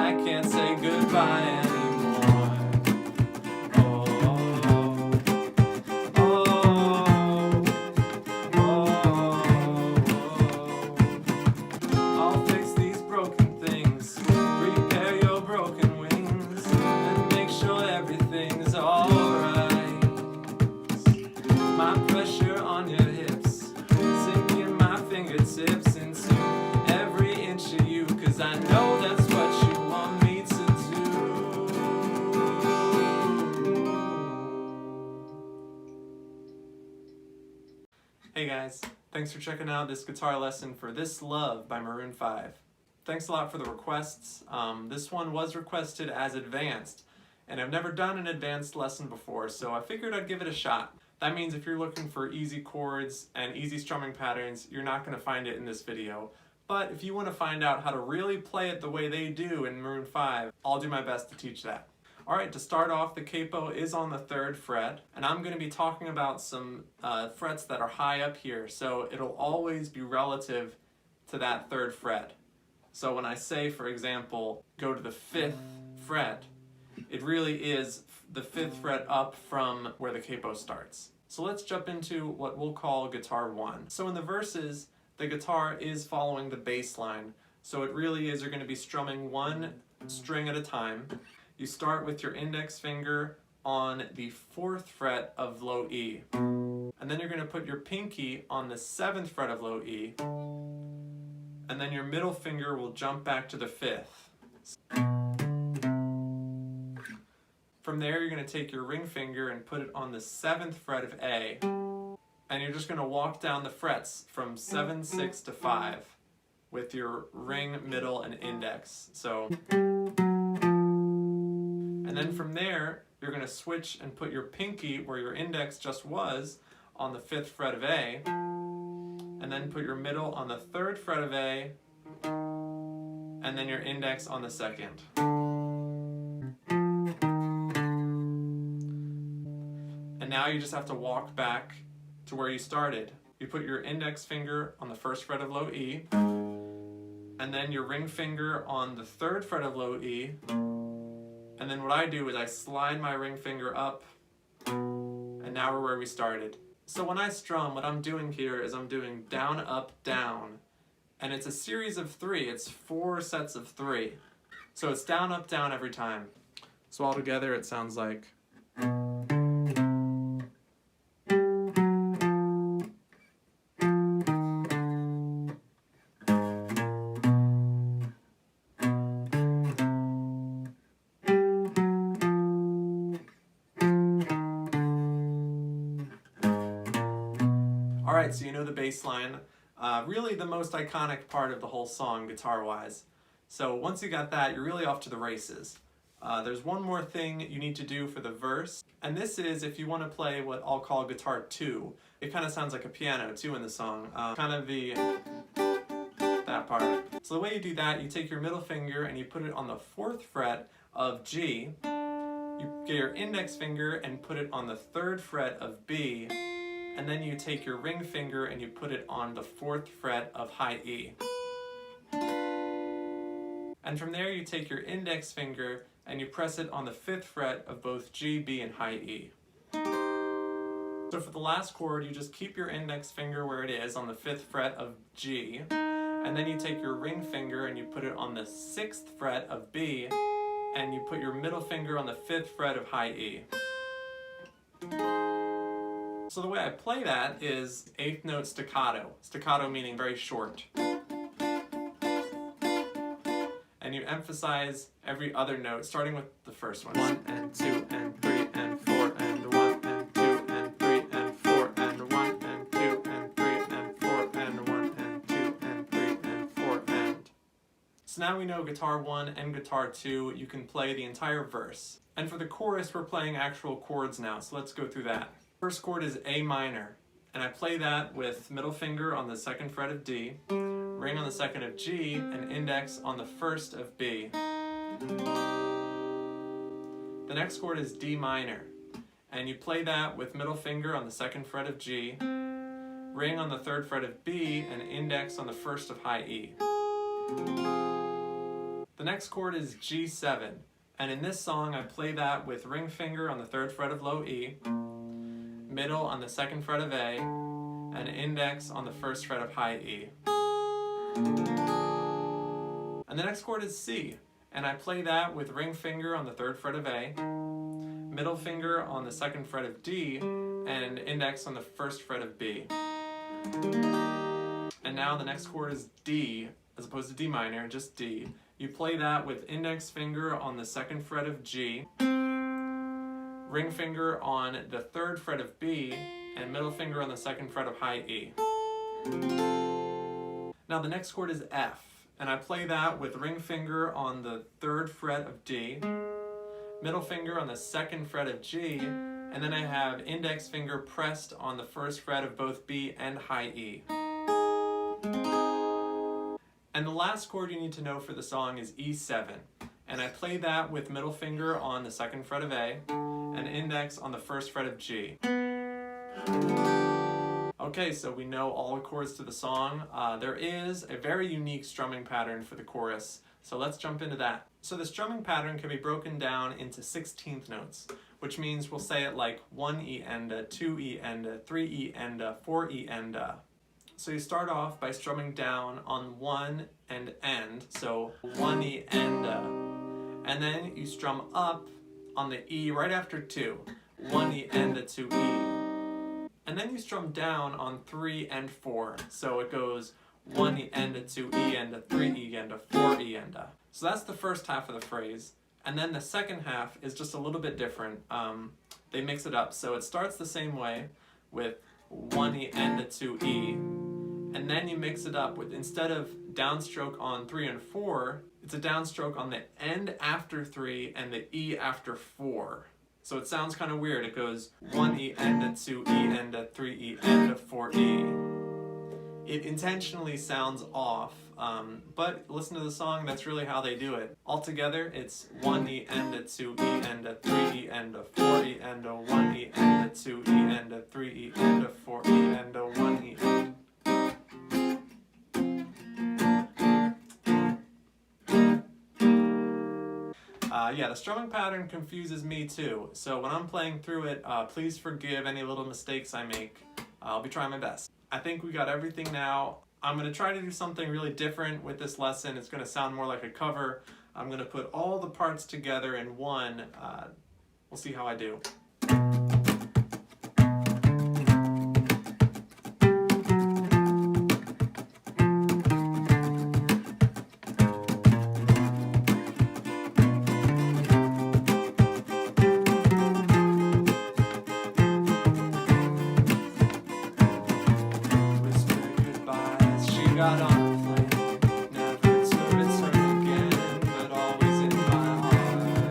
I can't say goodbye anymore. Oh, oh, oh. I'll fix these broken things, repair your broken wings, and make sure everything's alright. My pressure on your hips, sinking my fingertips into every inch of you, 'cause I know that's what you want me to do. Hey guys, thanks for checking out this guitar lesson for This Love by Maroon 5. Thanks a lot for the requests. This one was requested as advanced, and I've never done an advanced lesson before, so I figured I'd give it a shot. That means if you're looking for easy chords and easy strumming patterns, you're not going to find it in this video. But if you want to find out how to really play it the way they do in Maroon 5, I'll do my best to teach that. Alright, to start off, the capo is on the 3rd fret, and I'm going to be talking about some frets that are high up here, so it'll always be relative to that 3rd fret. So when I say, for example, go to the 5th fret, it really is the 5th fret up from where the capo starts. So let's jump into what we'll call guitar 1. So in the verses, the guitar is following the bass line. So it really is, you're going to be strumming one string at a time. You start with your index finger on the 4th fret of low E. And then you're going to put your pinky on the 7th fret of low E. And then your middle finger will jump back to the 5th. From there, you're going to take your ring finger and put it on the 7th fret of A. And you're just going to walk down the frets from 7, 6 to 5 with your ring, middle, and index. So, and then from there, you're going to switch and put your pinky where your index just was on the 5th fret of A, and then put your middle on the 3rd fret of A, and then your index on the 2nd. And now you just have to walk back to where you started. You put your index finger on the 1st fret of low E, and then your ring finger on the 3rd fret of low E, and then what I do is I slide my ring finger up, and now we're where we started. So when I strum, what I'm doing here is I'm doing down, up, down, and it's a series of 3. It's 4 sets of 3. So it's down, up, down every time. So all together it sounds like. Alright, so you know the bass line. Really the most iconic part of the whole song, guitar-wise. So once you got that, you're really off to the races. There's one more thing you need to do for the verse, and this is if you want to play what I'll call guitar 2. It kind of sounds like a piano, too, in the song. Kind of that part. So the way you do that, you take your middle finger and you put it on the 4th fret of G. You get your index finger and put it on the 3rd fret of B. And then you take your ring finger and you put it on the 4th fret of high E. And from there you take your index finger and you press it on the 5th fret of both G, B, and high E. So for the last chord, you just keep your index finger where it is on the 5th fret of G, and then you take your ring finger and you put it on the 6th fret of B, and you put your middle finger on the 5th fret of high E. So the way I play that is 8th note staccato. Staccato meaning very short. And you emphasize every other note, starting with the first one. 1 and 2 and 3 and 4 and 1 and 2 and 3 and 4 and 1 and 2 and 3 and 4 and 1 and 2 and 3 and 4 and. So now we know guitar 1 and guitar 2, you can play the entire verse. And for the chorus, we're playing actual chords now, so let's go through that. First chord is A minor, and I play that with middle finger on the 2nd fret of D, ring on the 2nd of G, and index on the 1st of B. The next chord is D minor, and you play that with middle finger on the 2nd fret of G, ring on the 3rd fret of B, and index on the 1st of high E. The next chord is G7, and in this song I play that with ring finger on the 3rd fret of low E, middle on the 2nd fret of A, and index on the 1st fret of high E. And the next chord is C, and I play that with ring finger on the 3rd fret of A, middle finger on the 2nd fret of D, and index on the 1st fret of B. And now the next chord is D, as opposed to D minor, just D. You play that with index finger on the 2nd fret of G, ring finger on the 3rd fret of B, and middle finger on the 2nd fret of high E. Now the next chord is F, and I play that with ring finger on the 3rd fret of D, middle finger on the 2nd fret of G, and then I have index finger pressed on the 1st fret of both B and high E. And the last chord you need to know for the song is E7, and I play that with middle finger on the 2nd fret of A and index on the 1st fret of G. Okay, so we know all the chords to the song. There is a very unique strumming pattern for the chorus, so let's jump into that. So the strumming pattern can be broken down into 16th notes, which means we'll say it like 1 E enda, 2 E enda, 3 E enda, 4 E enda. So you start off by strumming down on 1 and end, so 1 E enda, and then you strum up on the E right after 2, 1 E enda, 2 E, and then you strum down on 3 and 4, so it goes 1 E enda, 2 E enda, 3 E enda, 4 E enda. So that's the first half of the phrase, and then the second half is just a little bit different. They mix it up, so it starts the same way with 1 E enda, 2 E, and then you mix it up with, instead of downstroke on 3 and 4, it's a downstroke on the end after 3 and the E after 4. So it sounds kind of weird. It goes 1 E enda, 2 E enda, 3 E enda, 4 E. It intentionally sounds off, but listen to the song, that's really how they do it. Altogether, it's 1 E enda, 2 E enda, 3 E enda, 4 E enda, 1 E enda, 2 E enda, 3 E enda, 4 E enda, 1 E enda. Yeah, the strumming pattern confuses me too, so when I'm playing through it, please forgive any little mistakes I make. I'll be trying my best. I think we got everything now. I'm going to try to do something really different with this lesson. It's going to sound more like a cover. I'm going to put all the parts together in one. We'll see how I do. Got on a plane, never to return again, but always in my heart.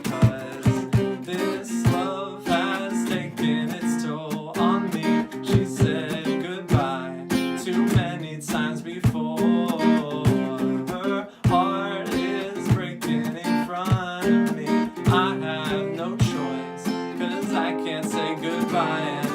'Cause this love has taken its toll on me. She said goodbye too many times before. Her heart is breaking in front of me. I have no choice, 'cause I can't say goodbye anymore.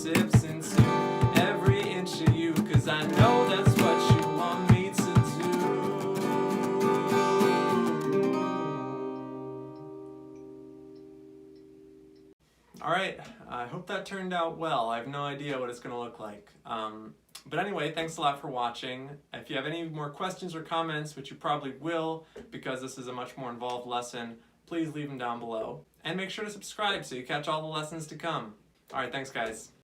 Tips into every inch of you, 'cause I know that's what you want me to do. Alright, I hope that turned out well. I have no idea what it's going to look like. But anyway, thanks a lot for watching. If you have any more questions or comments, which you probably will, because this is a much more involved lesson, please leave them down below. And make sure to subscribe so you catch all the lessons to come. Alright, thanks guys.